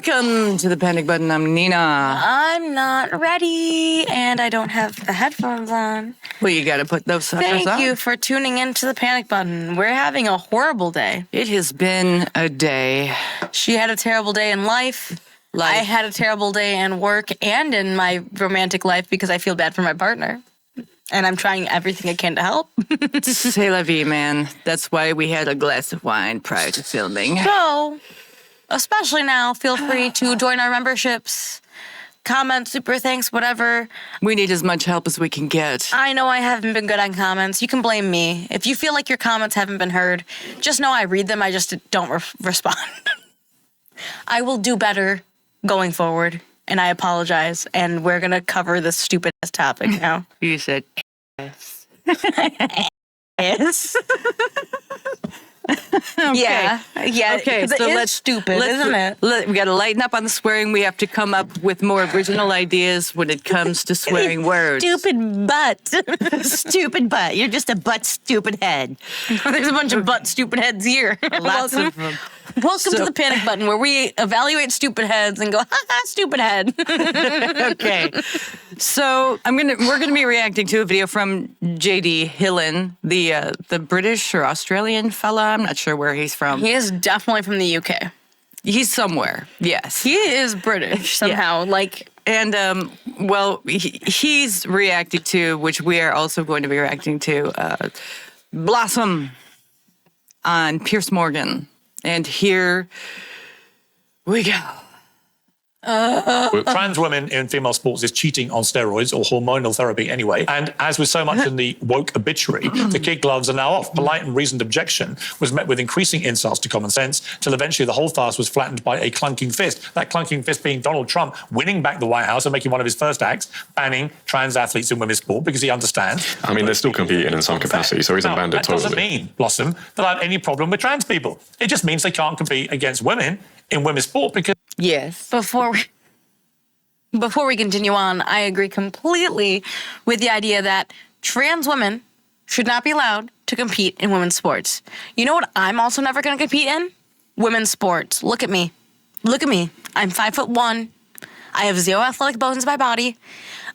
Welcome to the Panic Button. I'm Nina. I'm not ready, and I don't have the headphones on. Well, you got to put those suckers on. Thank you for tuning in to the Panic Button. We're having a horrible day. It has been a day. She had a terrible day in life. I had a terrible day in work and in my romantic life because I feel bad for my partner. And I'm trying everything I can to help. C'est la vie, man. That's why we had a glass of wine prior to filming. So, especially now, feel free to join our memberships, comment, super thanks, whatever. We need as much help as we can get. I know I haven't been good on comments. You can blame me. If you feel like your comments haven't been heard, just know I read them. I just don't respond. I will do better going forward, and I apologize. And we're going to cover this stupid-ass topic now. You said yes. Yes. Okay. Yeah. Okay, so it's stupid, isn't it? We got to lighten up on the swearing. We have to come up with more original ideas when it comes to swearing words. Stupid butt. Stupid butt. You're just a butt stupid head. There's a bunch of butt stupid heads here. Lots of them. Welcome to the Panic Button, where we evaluate stupid heads and go, ha ha, stupid head. Okay, so we're gonna be reacting to a video from J.D. Hillen, the British or Australian fella. I'm not sure where he's from. He is definitely from the UK. He's somewhere. Yes, He is British somehow. and he's reacting to, which we are also going to be reacting to, Blossom on Piers Morgan. And here we go. Trans women in female sports is cheating on steroids or hormonal therapy anyway. And as with so much in the woke obituary, the kid gloves are now off. Polite and reasoned objection was met with increasing insults to common sense, till eventually the whole farce was flattened by a clunking fist. That clunking fist being Donald Trump winning back the White House and making one of his first acts, banning trans athletes in women's sport because he understands. I mean, they're still competing in some capacity, so he's banned it totally. That doesn't mean, Blossom, that I have any problem with trans people. It just means they can't compete against women in women's sport because... Yes. Before we continue on, I agree completely with the idea that trans women should not be allowed to compete in women's sports. You know what I'm also never going to compete in? Women's sports. Look at me. Look at me. I'm 5'1". I have zero athletic bones in my body.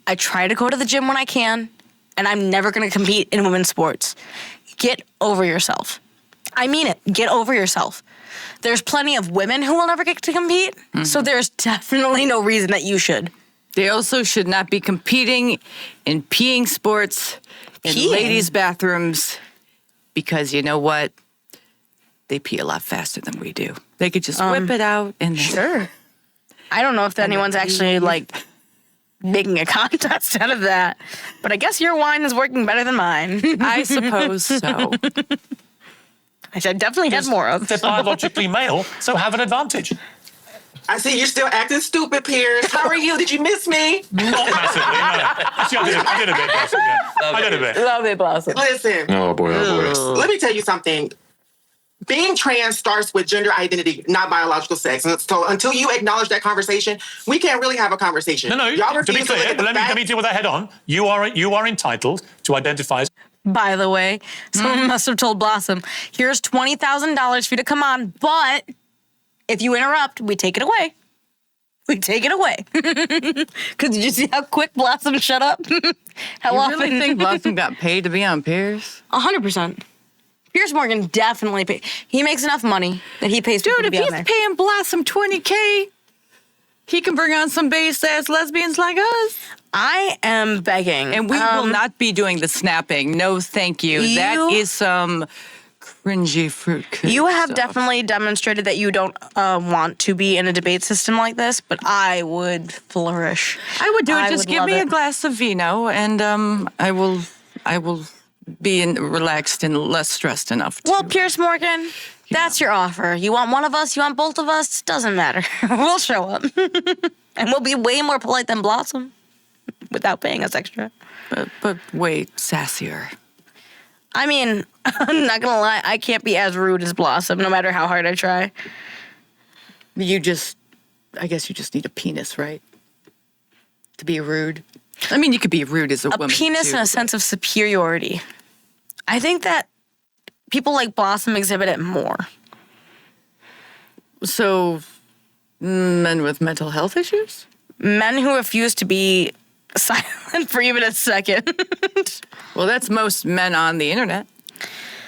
I try to go to the gym when I can, and I'm never going to compete in women's sports. Get over yourself. I mean it. Get over yourself. There's plenty of women who will never get to compete, so there's definitely no reason that you should. They also should not be competing in peeing sports in ladies' bathrooms because you know what? They pee a lot faster than we do. They could just whip it out and Sure. I don't know if anyone's actually making a contest out of that, but I guess your wine is working better than mine. I suppose so. Which I definitely had more of. They're biologically male, so have an advantage. I see you're still acting stupid, Piers. How are you? Did you miss me? Not massively, no. Actually, I did a bit, Blossom, yeah. I did a bit. Love it, Blossom. Listen. Oh boy, oh boy. Let me tell you something. Being trans starts with gender identity, not biological sex. And so until you acknowledge that conversation, we can't really have a conversation. No, Y'all to be refuse to look clear, at the let me deal with that head on. You are entitled to identify as... By the way, someone must have told Blossom, here's $20,000 for you to come on, but if you interrupt, we take it away. We take it away. Because did you see how quick Blossom shut up? How You often? really think Blossom got paid to be on Piers? 100%. Piers Morgan definitely pays. He makes enough money that he pays people Dude, to if be on he's there. paying Blossom $20K, he can bring on some base-ass lesbians like us. I am begging. And we will not be doing the snapping. No, thank you. That is some cringy fruitcake You have stuff. definitely demonstrated that you don't want to be in a debate system like this, but I would flourish. I would do it. Just would give love me it. a glass of vino, and I will be relaxed and less stressed enough. Well, Piers Morgan, that's your offer. You want one of us, you want both of us, doesn't matter. We'll show up. And we'll be way more polite than Blossom without paying us extra. but way sassier. I mean, I'm not going to lie, I can't be as rude as Blossom, no matter how hard I try. I guess you just need a penis, right? To be rude. I mean, you could be rude as a woman. A penis too, and a but- sense of superiority. I think that people like Blossom exhibit it more. So Men with mental health issues? Men who refuse to be silent for even a second. Well, that's most men on the internet.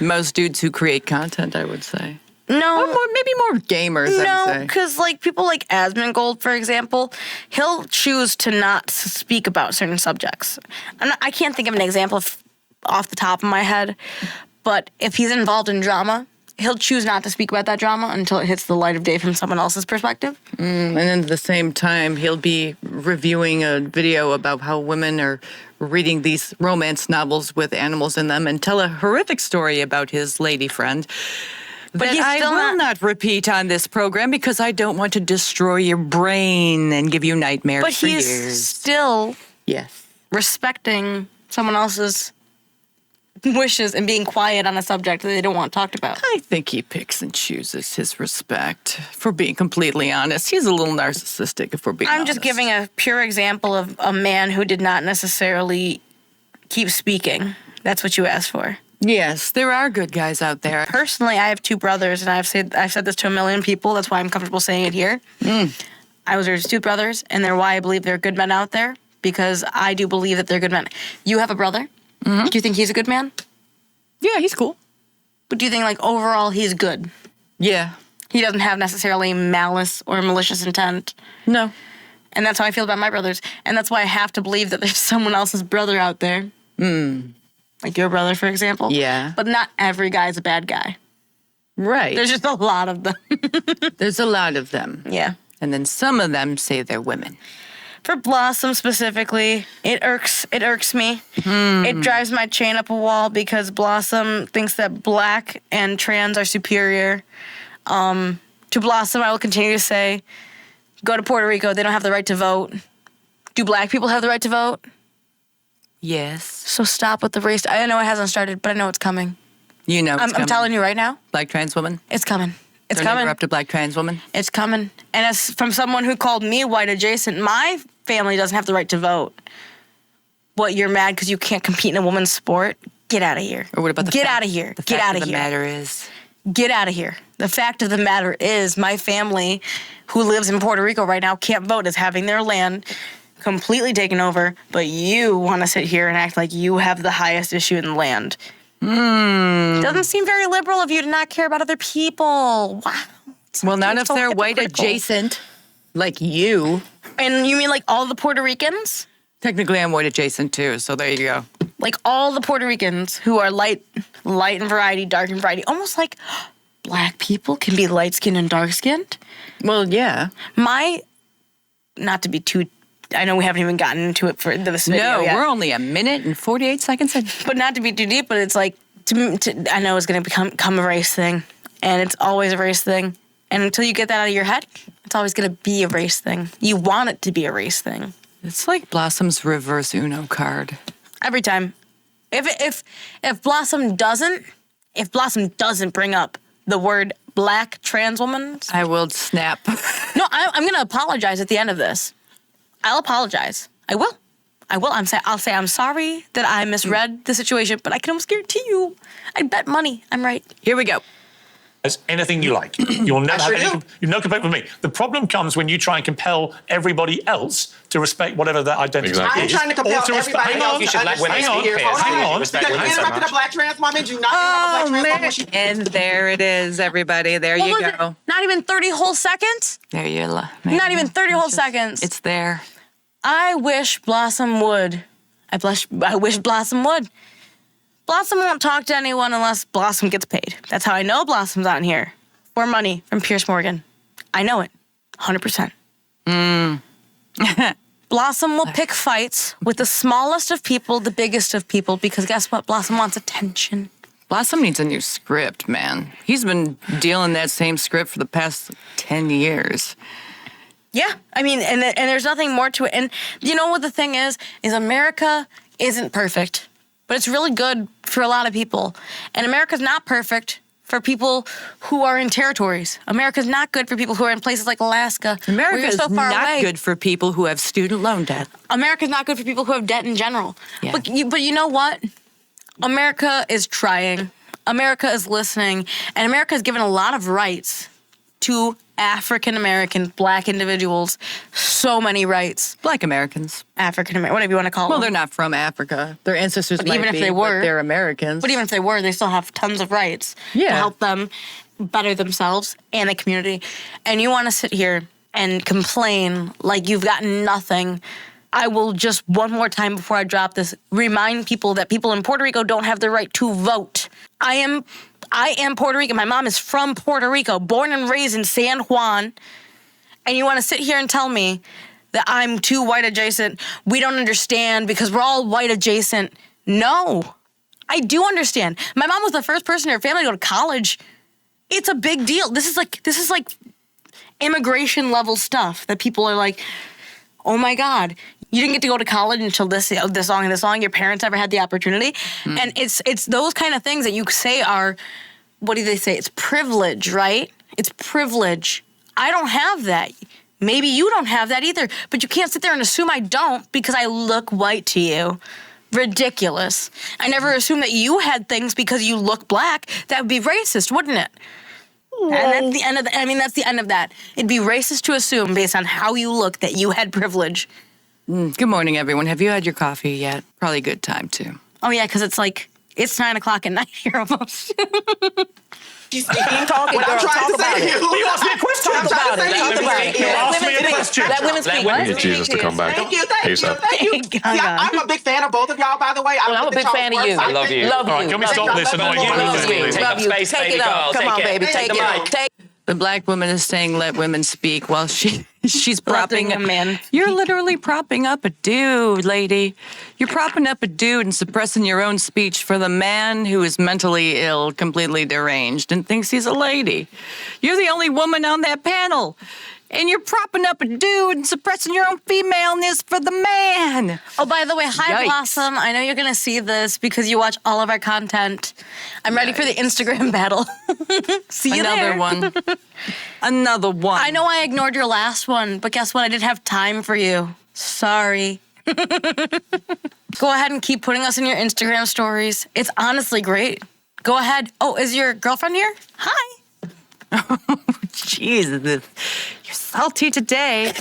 Most dudes who create content, I would say. No. Or maybe more gamers, I No, would say. because like people like Asmongold, for example, he'll choose to not speak about certain subjects. I can't think of an example off the top of my head, but if he's involved in drama, he'll choose not to speak about that drama until it hits the light of day from someone else's perspective. And then at the same time, he'll be reviewing a video about how women are reading these romance novels with animals in them and tell a horrific story about his lady friend. But he's I still will not repeat on this program because I don't want to destroy your brain and give you nightmares But for he's years. still Yes. respecting someone else's wishes and being quiet on a subject that they don't want talked about. I think he picks and chooses his respect, for being completely honest. He's a little narcissistic, if we're being honest. I'm just giving a pure example of a man who did not necessarily keep speaking. That's what you asked for. Yes, there are good guys out there. Personally, I have two brothers, and I've said this to a million people. That's why I'm comfortable saying it here. I was raised with two brothers, and they're why I believe there are good men out there, because I do believe that they're good men. You have a brother. Do you think he's a good man? Yeah, he's cool. But do you think, like, overall, he's good? Yeah. He doesn't have necessarily malice or malicious intent. No. And that's how I feel about my brothers. And that's why I have to believe that there's someone else's brother out there. Like your brother, for example. Yeah. But not every guy's a bad guy. Right. There's just a lot of them. There's a lot of them. Yeah. And then some of them say they're women. For Blossom specifically, it irks me. It drives my chain up a wall because Blossom thinks that black and trans are superior. To Blossom, I will continue to say, go to Puerto Rico. They don't have the right to vote. Do black people have the right to vote? Yes. So stop with the race. I know it hasn't started, but I know it's coming. You know it's I'm telling you right now, Black trans woman? it's coming. It's Don't coming. interrupt a black trans woman? It's coming. And as from someone who called me white adjacent, my family doesn't have the right to vote. What, you're mad because you can't compete in a woman's sport? Get out of here. Or what about the Get fact- out of here. The Get fact out of of the here. matter is... Get out of here. The fact of the matter is my family who lives in Puerto Rico right now can't vote, is having their land completely taken over, but you want to sit here and act like you have the highest issue in the land. Doesn't seem very liberal of you to not care about other people. Wow. Well, not You're if so they're white hypocritical. adjacent, like you. And you mean like all the Puerto Ricans? Technically, I'm white adjacent too, so there you go. Like all the Puerto Ricans who are light in variety, dark in variety. Almost like black people can be light-skinned and dark-skinned. Well, yeah. Not to be too, I know we haven't even gotten into it for this video No, yet. we're only a minute and 48 seconds in. But not to be too deep, but it's like, I know it's going to become a race thing. And it's always a race thing. And until you get that out of your head, it's always going to be a race thing. You want it to be a race thing. It's like Blossom's reverse Uno card. Every time. If Blossom doesn't bring up the word black trans woman, I will snap. no, I'm going to apologize at the end of this. I'll apologize. I will. I'll say I'm sorry that I misread the situation, but I can almost guarantee you, I bet money I'm right. Here we go. As anything you like. You'll never sure have any, do. you've no complaint with me. The problem comes when you try and compel everybody else to respect whatever their identity Exactly. I'm is. trying to compel Or to respect- everybody hang else on, to You should let women understand speak, here. Piers. Hold Hang on. on. Respect Because women you so interrupted much. a black trans woman. Do not interrupt a black trans woman. when she- And there it is, everybody. There What you was go. it? Not even 30 whole seconds? There you go. Not even 30 whole seconds. It's there. I wish Blossom would. I wish Blossom would. Blossom won't talk to anyone unless Blossom gets paid. That's how I know Blossom's on here. For money from Piers Morgan. I know it. 100%. Blossom will pick fights with the smallest of people, the biggest of people, because guess what? Blossom wants attention. Blossom needs a new script, man. He's been dealing that same script for the past 10 years. Yeah, I mean, and there's nothing more to it. And you know what the thing is America isn't perfect, but it's really good for a lot of people. And America's not perfect for people who are in territories. America's not good for people who are in places like Alaska. where America you're is so far not away. good for people who have student loan debt. America's not good for people who have debt in general. Yeah. But you know what? America is trying. America is listening. And America is given a lot of rights to African American Black individuals so many rights. Black Americans. African American, whatever you want to call Well, them. they're not from Africa. Their ancestors But might even if be, they were- but they're Americans. But even if they were, they still have tons of rights to Yeah. help them better themselves and the community. And you want to sit here and complain like you've got nothing. I will just one more time before I drop this remind people that people in Puerto Rico don't have the right to vote. I am Puerto Rican. My mom is from Puerto Rico, born and raised in San Juan. And you want to sit here and tell me that I'm too white adjacent. We don't understand because we're all white adjacent. No, I do understand. My mom was the first person in her family to go to college. It's a big deal. This is like immigration level stuff that people are like, oh my God, you didn't get to go to college until this long and this long. Your parents ever had the opportunity. And it's those kind of things that you say are, what do they say? It's privilege, right? It's privilege. I don't have that. Maybe you don't have that either, but you can't sit there and assume I don't because I look white to you. Ridiculous. I never assumed that you had things because you look black. That would be racist, wouldn't it? And that's the end of that's the end of that. It'd be racist to assume based on how you look that you had privilege. Good morning, everyone. Have you had your coffee yet? Probably a good time, too. Oh yeah, because it's 9:00 at night here almost. Keep talking, what I'm trying to say to you. You asked me a question. I'm trying to say to you. You asked me a question. Let women speak. We need Jesus to come back. Thank you, thank you, ASAP. thank you. Thank Yeah, God. I'm a big fan of both of y'all, by the way. I'm a big fan of you. I love you. All right, can we stop this annoying Love you. conversation? Take up space, Take baby it girl. up. Come on, Take it. baby. Take Take the it mic. up. Take The black woman is saying, let women speak, while she's Letting propping a man You're literally propping up a dude, lady. You're propping up a dude and suppressing your own speech for the man who is mentally ill, completely deranged, and thinks he's a lady. You're the only woman on that panel. And you're propping up a dude and suppressing your own femaleness for the man. Oh, by the way, hi Yikes. Blossom. I know you're gonna see this because you watch all of our content. I'm ready for the Instagram battle. See you Another there. one. Another one. I know I ignored your last one, but guess what? I didn't have time for you. Sorry. Go ahead and keep putting us in your Instagram stories. It's honestly great. Go ahead. Oh, is your girlfriend here? Hi. Jesus, you're salty today.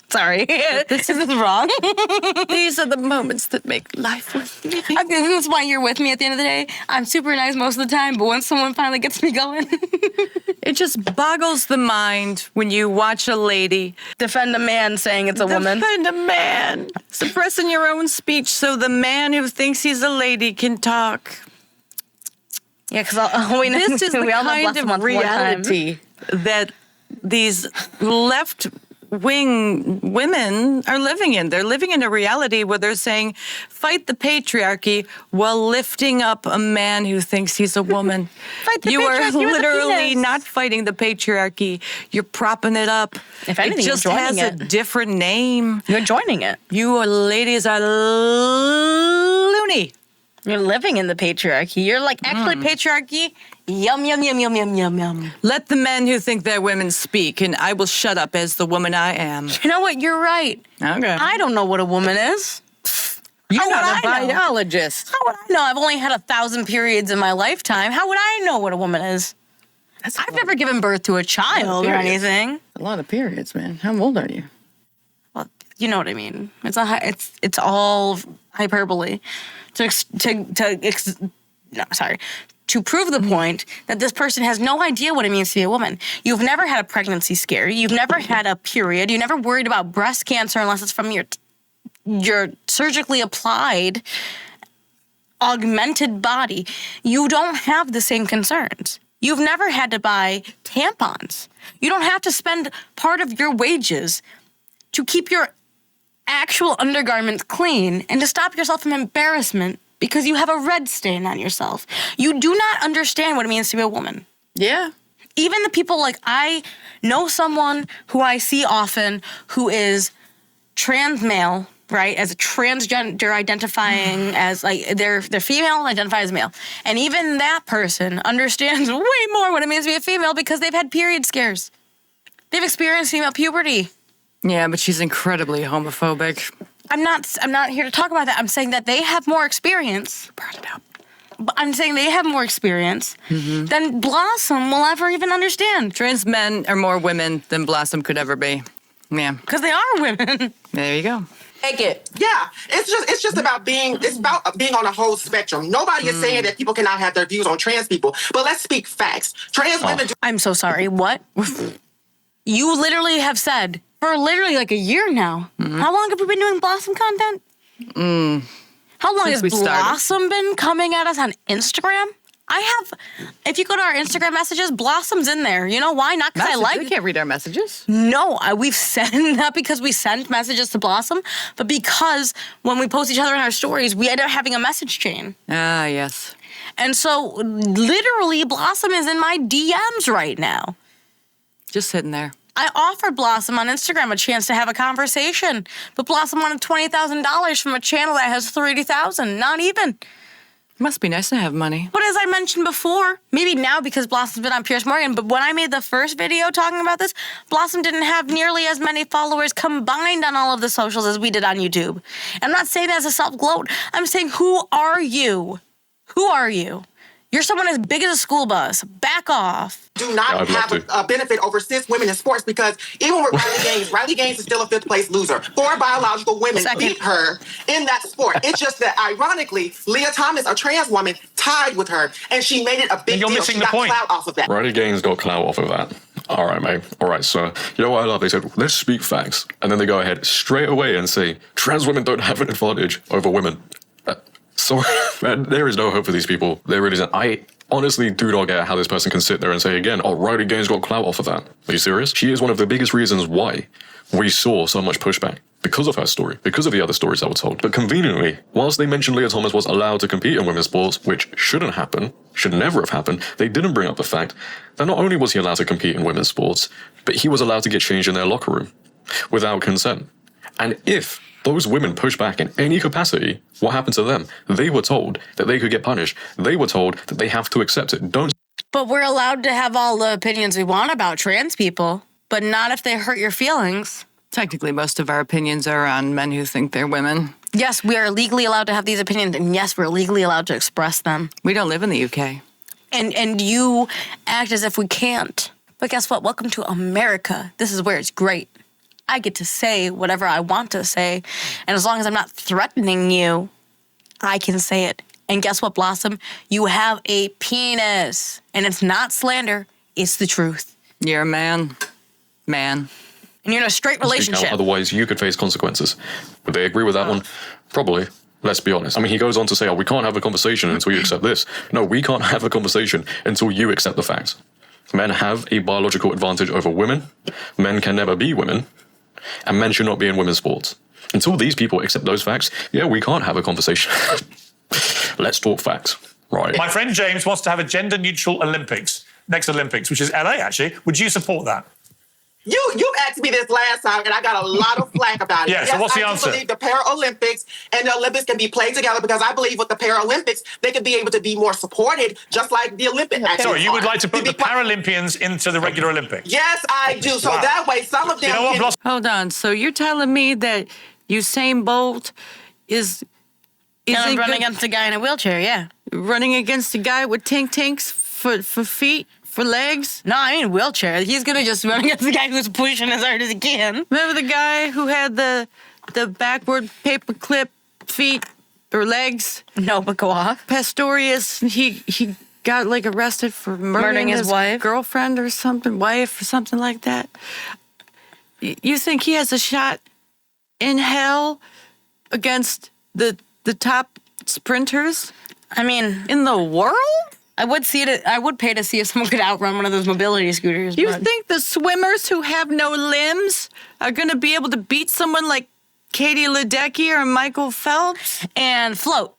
Sorry. Is this wrong? These are the moments that make life worth living. Isn't this why you're with me at the end of the day? I'm super nice most of the time, but when someone finally gets me going, It just boggles the mind when you watch a lady defend a man saying it's a woman. defend a man, suppressing your own speech so the man who thinks he's a lady can talk. Yeah, because we know This is the we all know kind Blossom of wants more time. reality that these left-wing women are living in. They're living in a reality where they're saying, fight the patriarchy while lifting up a man who thinks he's a woman. Fight the You are patriarchy with a literally penis. not fighting the patriarchy. You're propping it up. If anything, it you're just joining has a it. different name. You're joining it. You ladies are loony. You're living in the patriarchy. You're like, actually, patriarchy, yum, yum, yum, yum, yum, yum, yum. Let the men who think they're women speak, and I will shut up as the woman I am. You know what? You're right. Okay. I don't know what a woman is. You're How would not a I know? biologist. How would I know? I've only had 1,000 periods in my lifetime. How would I know what a woman is? I've never given birth to a child or Periods. anything. A lot of periods, man. How old are you? Well, you know what I mean. It's all hyperbole to prove the point that this person has no idea what it means to be a woman. You've never had a pregnancy scare. You've never had a period. You never worried about breast cancer unless it's from your surgically applied augmented body. You don't have the same concerns. You've never had to buy tampons. You don't have to spend part of your wages to keep your actual undergarments clean and to stop yourself from embarrassment because you have a red stain on yourself. You do not understand what it means to be a woman. Yeah. Even the people I know someone who I see often who is trans male, right? As a transgender identifying as they're female, identify as male. And even that person understands way more what it means to be a female because they've had period scares. They've experienced female puberty. Yeah, but she's incredibly homophobic. I'm not here to talk about that. I'm saying that they have more experience. Brought it up. but I'm saying they have more experience than Blossom will ever even understand. Trans men are more women than Blossom could ever be. Yeah. Because they are women. There you go. Take it. Yeah, it's just about being on a whole spectrum. Nobody is saying that people cannot have their views on trans people, but let's speak facts. Trans women do. I'm so sorry. What? You literally have said for literally like a year now. How long have we been doing Blossom content? How long Since has we started. Blossom been coming at us on Instagram? If you go to our Instagram messages, Blossom's in there. You know why? Not because I like We can't read our messages. No, we've sent, not because we sent messages to Blossom, but because when we post each other in our stories, we end up having a message chain. Ah, yes. And so literally Blossom is in my DMs right now. Just sitting there. I offered Blossom on Instagram a chance to have a conversation, but Blossom wanted $20,000 from a channel that has 30,000, not even. Must be nice to have money. But as I mentioned before, maybe now because Blossom's been on Piers Morgan, but when I made the first video talking about this, Blossom didn't have nearly as many followers combined on all of the socials as we did on YouTube. I'm not saying that as a self-gloat. I'm saying, who are you? Who are you? You're someone as big as a school bus. Back off. Do not I'd love have to. a benefit over cis women in sports because even with Riley Gaines is still a 5th place loser. 4 biological women beat her in that sport. It's just that ironically, Leah Thomas, a trans woman, tied with her, and she made it a big You're deal. missing She the got point. clout off of that. Riley Gaines got clout off of that. All right, mate. All right, so you know what I love? They said, let's speak facts. And then they go ahead straight away and say, trans women don't have an advantage over women. Sorry, man, there is no hope for these people. There really isn't. I honestly do not get how this person can sit there and say again, oh, Riley Gaines got clout off of that. Are you serious? She is one of the biggest reasons why we saw so much pushback. Because of her story, because of the other stories that were told. But conveniently, whilst they mentioned Leah Thomas was allowed to compete in women's sports, which shouldn't happen, should never have happened, they didn't bring up the fact that not only was he allowed to compete in women's sports, but he was allowed to get changed in their locker room without consent. And if those women push back in any capacity, what happened to them? They were told that they could get punished. They were told that they have to accept it. Don't. But we're allowed to have all the opinions we want about trans people, but not if they hurt your feelings. Technically, most of our opinions are on men who think they're women. Yes, we are legally allowed to have these opinions, and yes, we're legally allowed to express them. We don't live in the UK. And you act as if we can't. But guess what? Welcome to America. This is where it's great. I get to say whatever I want to say, and as long as I'm not threatening you, I can say it. And guess what, Blossom? You have a penis, and it's not slander, it's the truth. You're a man. Man. And you're in a straight relationship. Otherwise, you could face consequences. Would they agree with that one? Probably. Let's be honest. I mean, he goes on to say, oh, we can't have a conversation until you accept this. No, we can't have a conversation until you accept the facts. Men have a biological advantage over women. Men can never be women. And men should not be in women's sports. Until these people accept those facts, yeah, we can't have a conversation. Let's talk facts. Right. My friend James wants to have a gender-neutral Olympics, next Olympics, which is LA, actually. Would you support that? You asked me this last time, and I got a lot of flack about it. Yeah, so what's the answer? I believe the Paralympics and the Olympics can be played together because I believe with the Paralympics, they could be able to be more supported, just like the Olympics. Sorry, you would like to put the Paralympians into the regular Olympics? Yes, I do. So Wow. that way, some of them You know what, can... Blossom? Hold on. So you're telling me that Usain Bolt is And running against a guy in a wheelchair, yeah. running against a guy with tanks for feet, for legs? No, I mean wheelchair. He's going to just run against the guy who's pushing as hard as he can. Remember the guy who had the backward paperclip feet or legs? No, but go off. Pastorius, he got like arrested for murdering his wife? girlfriend or something, wife or something like that. You think he has a shot in hell against the top sprinters I mean, in the world? I would pay to see if someone could outrun one of those mobility scooters. You but- think the swimmers who have no limbs are going to be able to beat someone like Katie Ledecky or Michael Phelps? And float.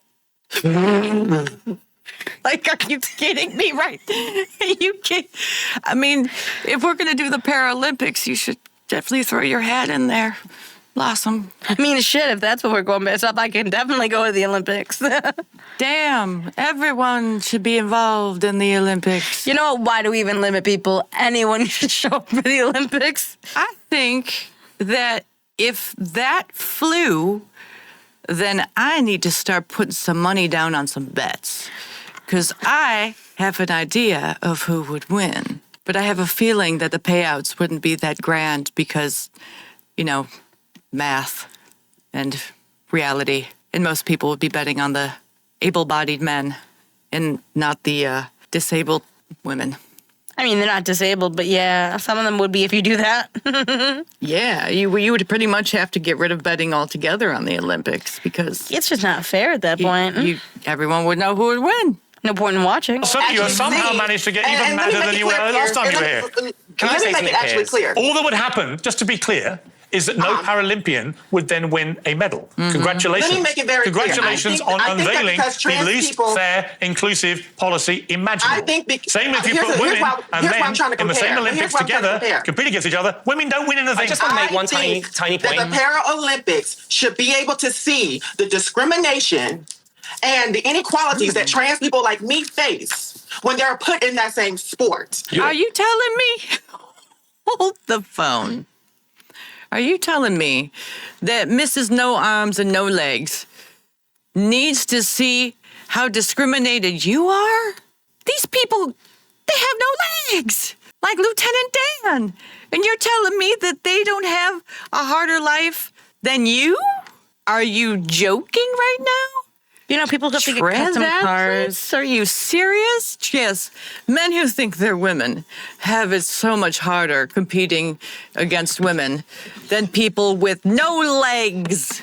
Like, are you kidding me? Right? You can't. I mean, if we're going to do the Paralympics, you should definitely throw your hat in there. Blossom. I mean, shit, if that's what we're going based off, I can definitely go to the Olympics. Damn, everyone should be involved in the Olympics. You know, why do we even limit people? Anyone should show up for the Olympics. I think that if that flew, then I need to start putting some money down on some bets. because I have an idea of who would win. But I have a feeling that the payouts wouldn't be that grand because, math and reality. And most people would be betting on the able-bodied men and not the disabled women. I mean, they're not disabled, but yeah, some of them would be if you do that. Yeah, you would pretty much have to get rid of betting altogether on the Olympics because It's just not fair at that point. everyone would know who would win. No point in watching. Some of you have Actually, somehow me- managed to get and- even and let me madder make than it you were clear, last time Piers, you were and here. let me say make it something, actually Piers? clear. All that would happen, just to be clear, is that no Paralympian would then win a medal. Congratulations. Let me make it very clear. Congratulations on I think that unveiling because the trans least people- fair, inclusive policy imaginable. I think Same if you here's put what- women here's why- and here's why men I'm trying to in the same compare. Olympics Here's why I'm trying to together, compare. compete against each other. Women don't win anything. I just want to make one think tiny point. that the Paralympics should be able to see the discrimination and the inequalities that trans people like me face when they're put in that same sport. Are you telling me? Hold the phone. Are you telling me that Mrs. No Arms and No Legs needs to see how discriminated you are? These people, they have no legs, like Lieutenant Dan. And you're telling me that they don't have a harder life than you? Are you joking right now? People have to get Trans custom cars. athletes? Are you serious? Yes. Men who think they're women have it so much harder competing against women than people with no legs.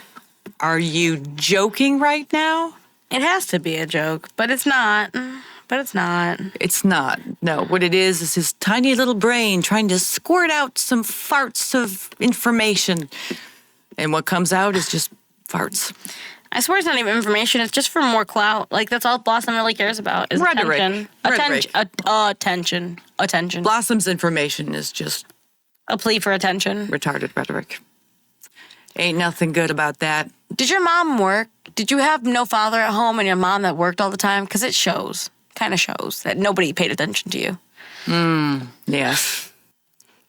Are you joking right now? It has to be a joke, but it's not. It's not. It's not. No, what it is his tiny little brain trying to squirt out some farts of information. And what comes out is just farts. I swear it's not even information. It's just for more clout. Like, that's all Blossom really cares about is Rhetoric. attention. Rhetoric. Attention. Blossom's information is just A plea for attention. retarded rhetoric. Ain't nothing good about that. Did your mom work? Did you have no father at home and your mom that worked all the time? Because it shows, kind of shows, that nobody paid attention to you. Yes.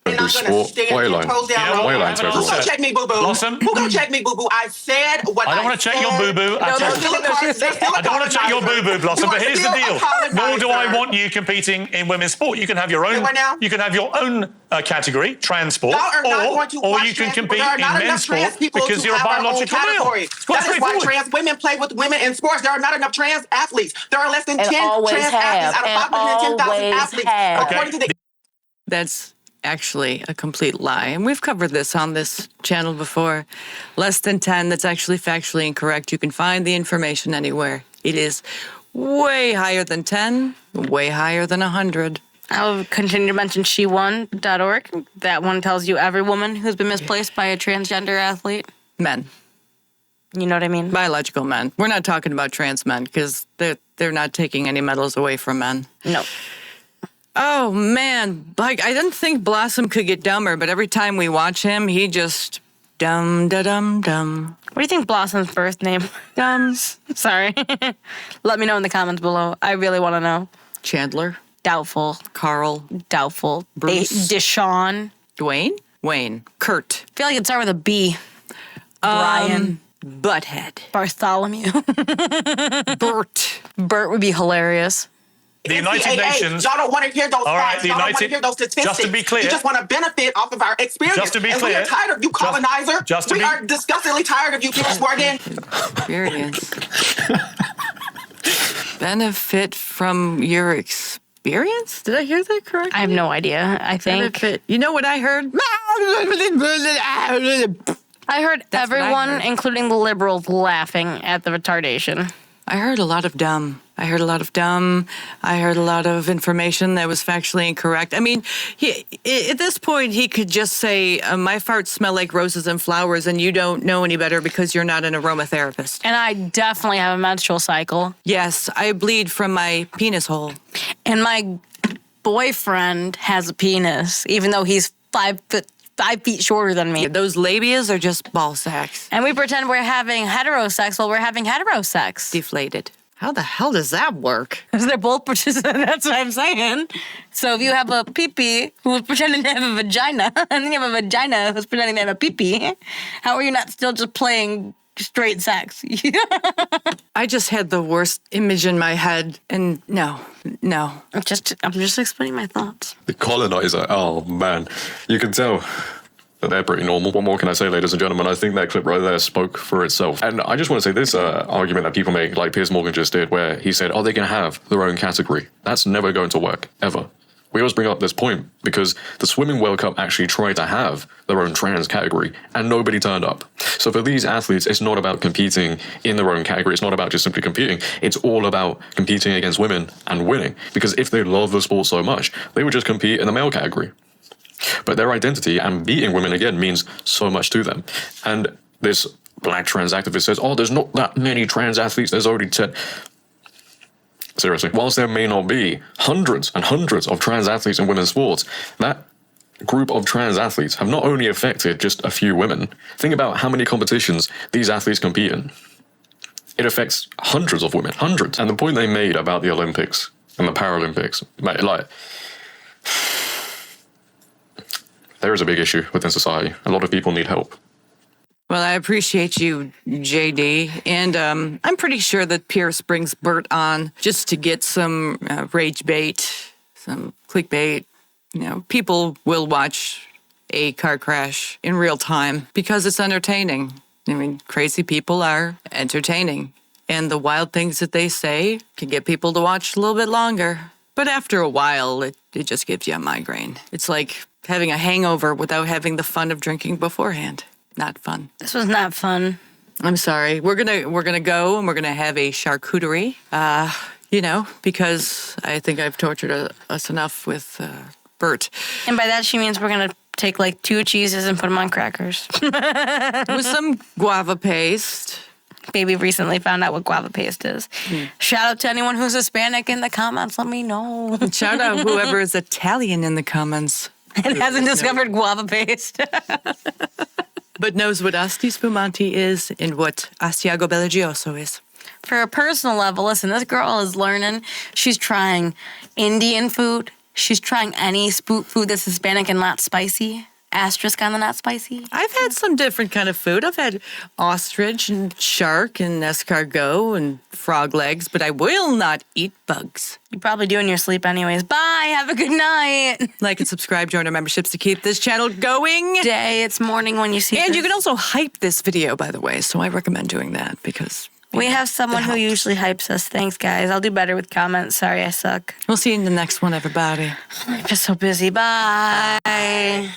And I'm Do gonna sport stand way 10 line. toes down. You know what? Way line to Who's everyone. gonna check me, boo boo? Blossom? Who's gonna check me, boo boo? I said what I don't want to check your boo-boo. No, there's still a card. There's still a I don't want to check your boo-boo, Blossom, but here's the deal. Nor do I want you competing in women's sport. You can have your own. What now? You can have your own category, trans sport, Y'all are not going to or watch you can trans people. compete There are in not men's enough trans sport people because to you're a have our own biological male. category. It's quite That is why straightforward. trans women play with women in sports. There are not enough trans athletes. There are less than And 10 always trans have. athletes out And of 510,000 always athletes, have. according to the That's actually a complete lie. And we've covered this on this channel before. Less than 10, that's actually factually incorrect. You can find the information anywhere. It is way higher than 10, way higher than 100. I'll continue to mention shewon.org. That one tells you every woman who's been misplaced by a transgender athlete. Men, You know what I mean? biological men. We're not talking about trans men because they're not taking any medals away from men. No. Oh, man. Like, I didn't think Blossom could get dumber, but every time we watch him, he just dum-da-dum-dum. What do you think Blossom's birth name? Dums. Sorry. Let me know in the comments below. I really want to know. Chandler, Doubtful. Carl, Doubtful. Bruce. Deshaun. Dwayne, Wayne, Kurt, I feel like it'd start with a B. Brian. Butthead, Bartholomew. Bert. Bert would be hilarious. The United NCAA. Nations. Y'all don't want to hear those All right, facts. the Y'all don't want to United- hear those statistics. just to be clear- you just want to benefit off of our experience. Just to be and clear- we are tired of you, colonizer. just to we be- are disgustingly tired of you, Piers Morgan. Experience. Benefit from your experience? Did I hear that correctly? I have no idea. I think Benefit. You know what I heard? I heard That's what I everyone, heard. including the liberals, laughing at the retardation. I heard a lot of dumb. I heard a lot of dumb. I heard a lot of information that was factually incorrect. I mean, at this point, he could just say, my farts smell like roses and flowers, and you don't know any better because you're not an aromatherapist. And I definitely have a menstrual cycle. Yes, I bleed from my penis hole. And my boyfriend has a penis, even though he's 5 feet shorter than me. Those labias are just ball sacks. And we pretend we're having heterosex while we're having heterosex. Deflated. How the hell does that work? Because they're both pretending. That's what I'm saying. So if you have a pee-pee who's pretending to have a vagina, and then you have a vagina who's pretending to have a pee-pee, how are you not still just playing straight sex. I just had the worst image in my head, and no. I'm just explaining my thoughts. The colonizer, oh man, you can tell that they're pretty normal. What more can I say, ladies and gentlemen? I think that clip right there spoke for itself. And I just want to say this argument that people make, like Piers Morgan just did, where he said, oh, they can have their own category. That's never going to work, ever. We always bring up this point because the Swimming World Cup actually tried to have their own trans category and nobody turned up. So for these athletes, it's not about competing in their own category. It's not about just simply competing. It's all about competing against women and winning. Because if they love the sport so much, they would just compete in the male category. But their identity and beating women again means so much to them. And this black trans activist says, oh, there's not that many trans athletes. There's already 10. Seriously, whilst there may not be hundreds and hundreds of trans athletes in women's sports, that group of trans athletes have not only affected just a few women. Think about how many competitions these athletes compete in. It affects hundreds of women, hundreds. And the point they made about the Olympics and the Paralympics, like, there is a big issue within society. A lot of people need help. Well, I appreciate you, JD. And I'm pretty sure that Piers brings Bert on just to get some rage bait, some clickbait. You know, people will watch a car crash in real time because it's entertaining. I mean, crazy people are entertaining. And the wild things that they say can get people to watch a little bit longer. But after a while, it just gives you a migraine. It's like having a hangover without having the fun of drinking beforehand. Not fun. This was not fun. I'm sorry. We're gonna go and we're gonna have a charcuterie. Because I think I've tortured us enough with Bert. And by that she means we're gonna take like 2 cheeses and put them on crackers With some guava paste. Baby recently found out what guava paste is. Shout out to anyone who's Hispanic in the comments. Let me know. Shout out whoever is Italian in the comments. And hasn't discovered guava paste. But knows what Asti Spumante is and what Asiago Bellagioso is. For a personal level, listen, this girl is learning. She's trying Indian food. She's trying any food that's Hispanic and not spicy. Asterisk on the not spicy. I've had some different kind of food. I've had ostrich and shark and escargot and frog legs, but I will not eat bugs. You probably do in your sleep anyways. Bye. Have a good night. Like and subscribe, join our memberships to keep this channel going. It's morning when you see And this. you can also hype this video, by the way, so I recommend doing that because we have someone who usually hypes us. Thanks, guys. I'll do better with comments. Sorry, I suck. We'll see you in the next one, everybody. I'm just so busy. Bye.